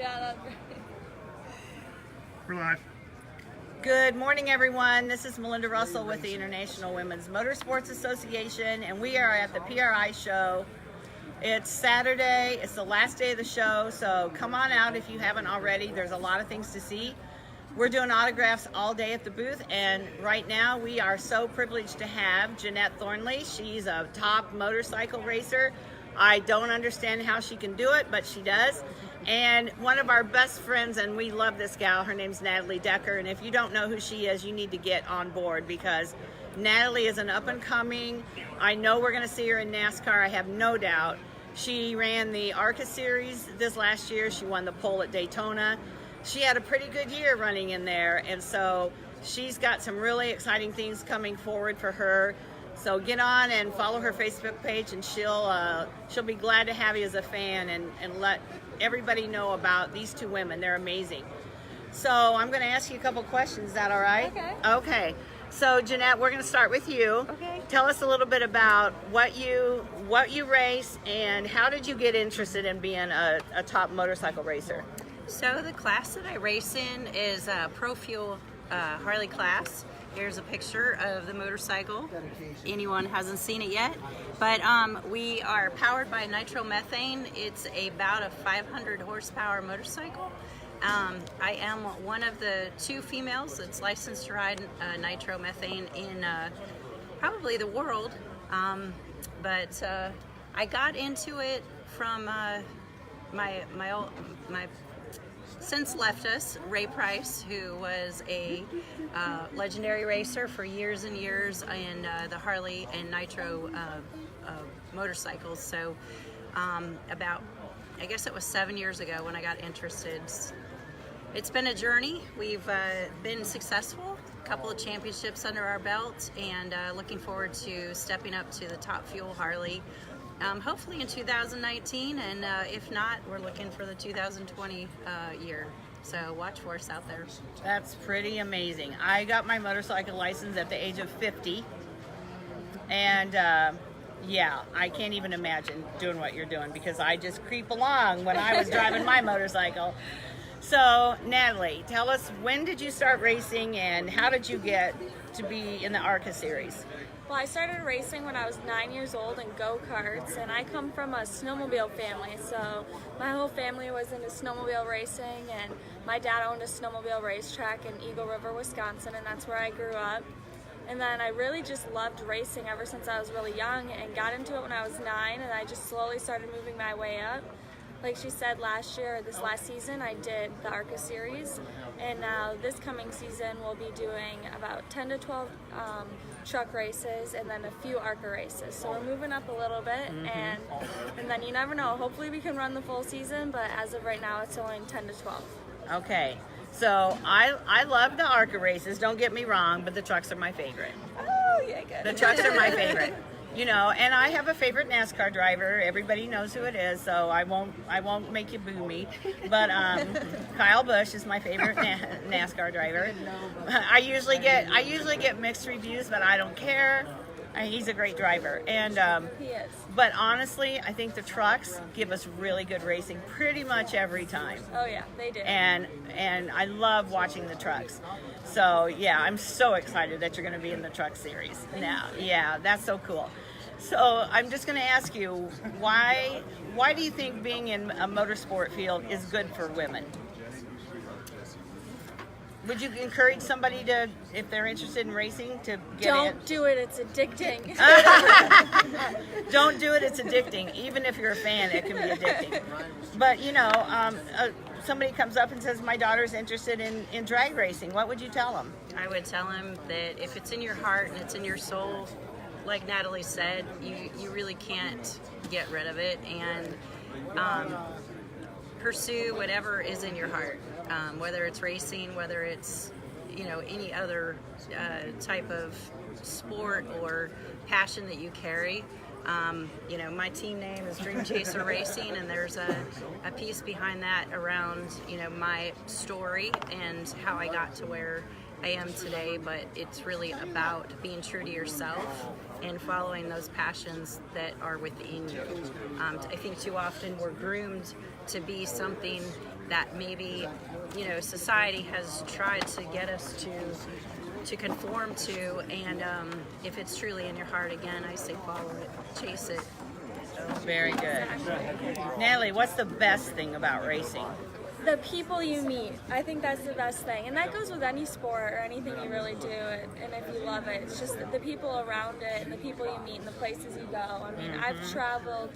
Yeah, that's great. We're live. Good morning, everyone. This is Melinda Russell with the International Women's Motorsports Association, and we are at the PRI show. It's Saturday. It's the last day of the show, so come on out if you haven't already. There's a lot of things to see. We're doing autographs all day at the booth, and right now we are so privileged to have Jeanette Thornley. She's a top motorcycle racer. I don't understand how she can do it, but she does. And one of our best friends, and we love this gal, her name's Natalie Decker, and if you don't know who she is, you need to get on board because Natalie is an up-and-coming. I know we're going to see her in NASCAR, I have no doubt. She ran the ARCA series this last year. She won the pole at Daytona. She had a pretty good year running in there, and so she's got some really exciting things coming forward for her. So get on and follow her Facebook page, and she'll be glad to have you as a fan and let everybody know about these two women. They're amazing. So I'm going to ask you a couple questions. Is that all right? Okay. Okay. So Jeanette, we're going to start with you. Okay. Tell us a little bit about what you race and how did you get interested in being a top motorcycle racer? So the class that I race in is a Pro Fuel Harley class. Here's a picture of the motorcycle. Anyone hasn't seen it yet, but we are powered by nitromethane. It's about a 500 horsepower motorcycle. I am one of the two females that's licensed to ride nitromethane in probably the world, but I got into it from my since left us, Ray Price, who was a legendary racer for years and years in the Harley and Nitro motorcycles. So about, I guess it was 7 years ago when I got interested. It's been a journey. We've been successful, a couple of championships under our belt, and looking forward to stepping up to the Top Fuel Harley. Hopefully in 2019, and if not, we're looking for the 2020 year. So watch for us out there. That's pretty amazing. I got my motorcycle license at the age of 50, and yeah, I can't even imagine doing what you're doing because I just creep along when I was driving my motorcycle. So Natalie, tell us, when did you start racing and how did you get to be in the ARCA series? Well, I started racing when I was 9 years old in go-karts, and I come from a snowmobile family, so my whole family was into snowmobile racing, and my dad owned a snowmobile racetrack in Eagle River, Wisconsin, and that's where I grew up. And then I really just loved racing ever since I was really young and got into it when I was 9, and I just slowly started moving my way up. Like she said, this last season, I did the ARCA series, and now this coming season we'll be doing about 10 to 12 truck races and then a few ARCA races. So we're moving up a little bit, and then you never know. Hopefully we can run the full season, but as of right now, it's only 10 to 12. Okay, so I love the ARCA races, don't get me wrong, but the trucks are my favorite. Oh, yeah, good. The trucks are my favorite. You know, and I have a favorite NASCAR driver. Everybody knows who it is, so I won't make you boo me. But Kyle Busch is my favorite NASCAR driver. I usually get mixed reviews, but I don't care. He's a great driver, and He is. but honestly, I think the trucks give us really good racing pretty much every time. Oh yeah, they do. And I love watching the trucks. So yeah, I'm so excited that you're going to be in the truck series now. Yeah, that's so cool. So I'm just going to ask you, why do you think being in a motorsport field is good for women? Would you encourage somebody to, if they're interested in racing, to get in? Don't do it, it's addicting. Don't do it, it's addicting. Even if you're a fan, it can be addicting. But, you know, somebody comes up and says, my daughter's interested in drag racing. What would you tell them? I would tell them that if it's in your heart and it's in your soul, like Natalie said, you really can't get rid of it, and pursue whatever is in your heart, whether it's racing, whether it's, you know, any other type of sport or passion that you carry. You know, my team name is Dream Chaser Racing, and there's a piece behind that around, you know, my story and how I got to where I am today, but it's really about being true to yourself and following those passions that are within you. I think too often we're groomed to be something that maybe, you know, society has tried to get us to conform to. And if it's truly in your heart, again, I say follow it, chase it. Very good. Natalie, what's the best thing about racing? The people you meet, I think that's the best thing, and that goes with any sport or anything you really do, and if you love it, it's just the people around it and the people you meet and the places you go. I mean, I've traveled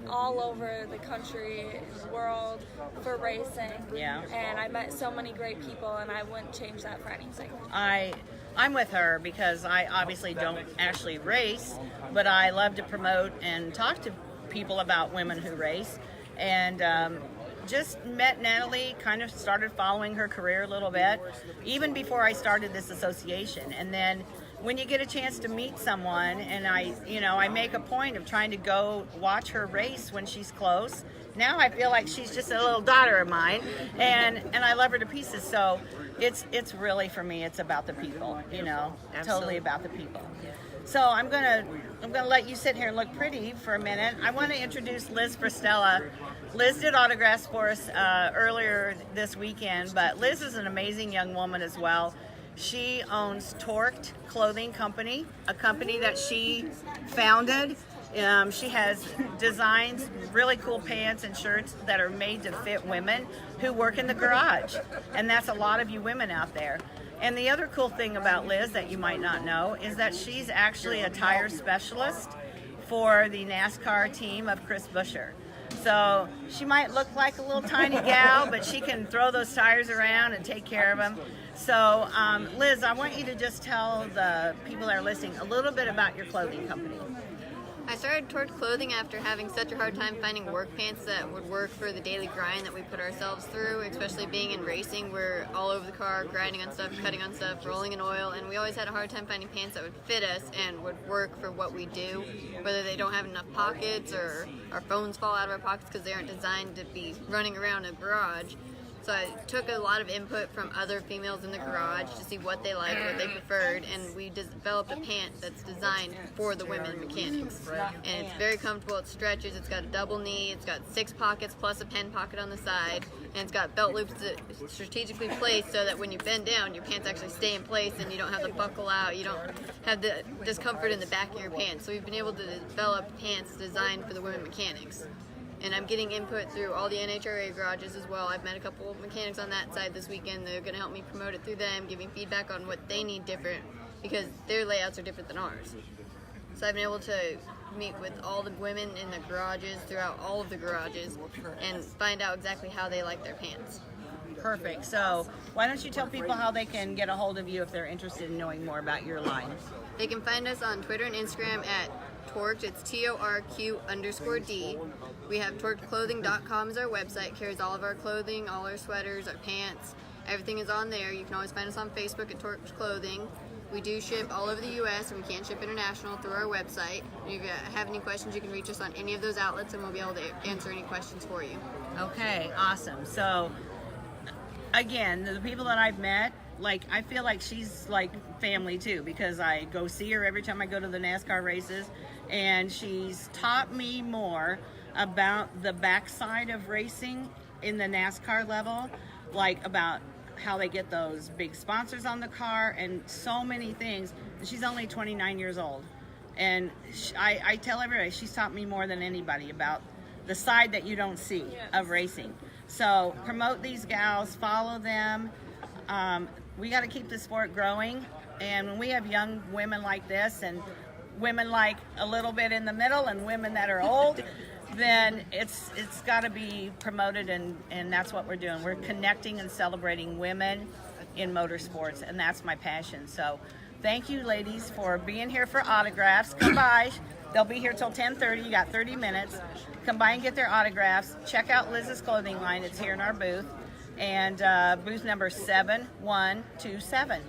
all over the country, the world for racing, and I met so many great people, and I wouldn't change that for anything. I'm with her because I obviously don't actually race, but I love to promote and talk to people about women who race, and just met Natalie, kind of started following her career a little bit, even before I started this association. And then when you get a chance to meet someone, and I make a point of trying to go watch her race when she's close. Now I feel like she's just a little daughter of mine, and I love her to pieces. So it's really, for me, it's about the people, totally about the people. So I'm gonna let you sit here and look pretty for a minute. I want to introduce Liz Fristella. Liz did autographs for us earlier this weekend, but Liz is an amazing young woman as well. She owns Torqued Clothing Company, a company that she founded. She has designs, really cool pants and shirts that are made to fit women who work in the garage. And that's a lot of you women out there. And the other cool thing about Liz that you might not know is that she's actually a tire specialist for the NASCAR team of Chris Buescher. So she might look like a little tiny gal, but she can throw those tires around and take care of them. So Liz, I want you to just tell the people that are listening a little bit about your clothing company. I started Torqued Clothing after having such a hard time finding work pants that would work for the daily grind that we put ourselves through, especially being in racing. We're all over the car, grinding on stuff, cutting on stuff, rolling in oil, and we always had a hard time finding pants that would fit us and would work for what we do, whether they don't have enough pockets or our phones fall out of our pockets because they aren't designed to be running around a garage. So I took a lot of input from other females in the garage to see what they liked, what they preferred, and we developed a pant that's designed for the women mechanics. And it's very comfortable, it stretches, it's got a double knee, it's got 6 pockets plus a pen pocket on the side, and it's got belt loops that strategically placed so that when you bend down, your pants actually stay in place and you don't have the buckle out, you don't have the discomfort in the back of your pants. So we've been able to develop pants designed for the women mechanics. And I'm getting input through all the NHRA garages as well. I've met a couple of mechanics on that side this weekend. They're going to help me promote it through them, giving feedback on what they need different because their layouts are different than ours. So I've been able to meet with all the women in the garages throughout all of the garages and find out exactly how they like their pants. Perfect. So why don't you tell people how they can get a hold of you if they're interested in knowing more about your line? They can find us on Twitter and Instagram at Torqued. It's TORQ_D. We have torquedclothing.com as our website. Carries all of our clothing, all our sweaters, our pants. Everything is on there. You can always find us on Facebook at Torqued Clothing. We do ship all over the U.S. and we can't ship international through our website. If you have any questions, you can reach us on any of those outlets and we'll be able to answer any questions for you. Okay, awesome. So again, the people that I've met, I feel like she's like family too, because I go see her every time I go to the NASCAR races, and she's taught me more about the backside of racing in the NASCAR level, like about how they get those big sponsors on the car and so many things. And she's only 29 years old, and I tell everybody she's taught me more than anybody about the side that you don't see of racing. So promote these gals, follow them. We got to keep the sport growing, and when we have young women like this and women like a little bit in the middle and women that are old, then it's got to be promoted, and that's what we're doing. We're connecting and celebrating women in motorsports, and that's my passion. So thank you, ladies, for being here for autographs. Come by. They'll be here till 10:30. You got 30 minutes. Come by and get their autographs. Check out Liz's clothing line. It's here in our booth. And booth number 7127.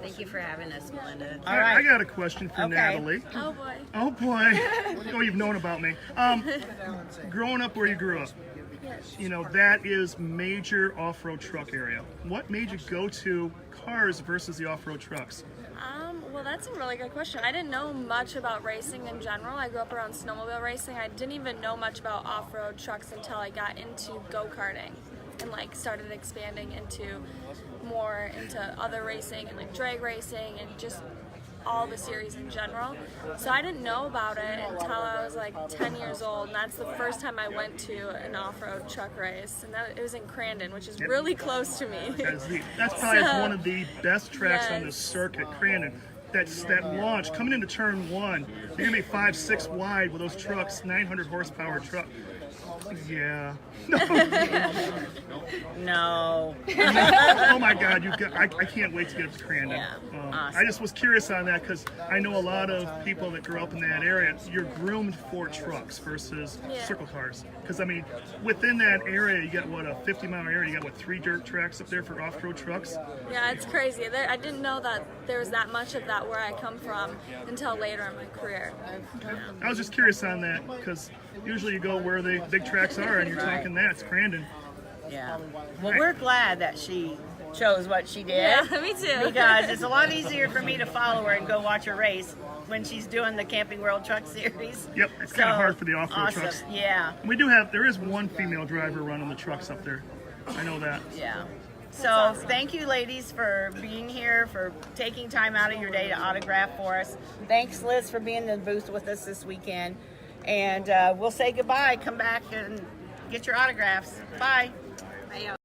Thank you for having us, Melinda. All right. I got a question for Natalie. Oh boy. Oh boy. Oh, you've known about me. Growing up where you grew up, that is major off-road truck area. What made you go to cars versus the off-road trucks? Well, That's a really good question. I didn't know much about racing in general. I grew up around snowmobile racing. I didn't even know much about off-road trucks until I got into go-karting and like started expanding into more into other racing and like drag racing and just all the series in general. So I didn't know about it until I was like 10 years old, and that's the first time I went to an off-road truck race, and it was in Crandon, which is really close to me. That's probably one of the best tracks on the circuit, Crandon. That launch coming into turn one, you're gonna be 5-6 wide with those trucks, 900 horsepower truck. Yeah. No. Oh my God, I can't wait to get up to Crandon. Yeah. Awesome. I just was curious on that because I know a lot of people that grew up in that area. You're groomed for trucks versus circle cars. Because I mean, within that area, you got what, a 50-mile area. You got what, 3 dirt tracks up there for off-road trucks. Yeah, it's crazy. I didn't know that there was that much of that where I come from until later in my career. I was just curious on that because usually you go where the big tracks are, and you're talking that. It's Crandon. Yeah. Well, we're glad that she chose what she did. Yeah, me too. Because it's a lot easier for me to follow her and go watch her race when she's doing the Camping World Truck Series. Yep, it's kind of hard for the off-road awesome. trucks. Yeah. There is one female driver running the trucks up there. I know that. Yeah. So thank you, ladies, for being here, for taking time out of your day to autograph for us. Thanks, Liz, for being in the booth with us this weekend. And we'll say goodbye. Come back and get your autographs. Bye. I,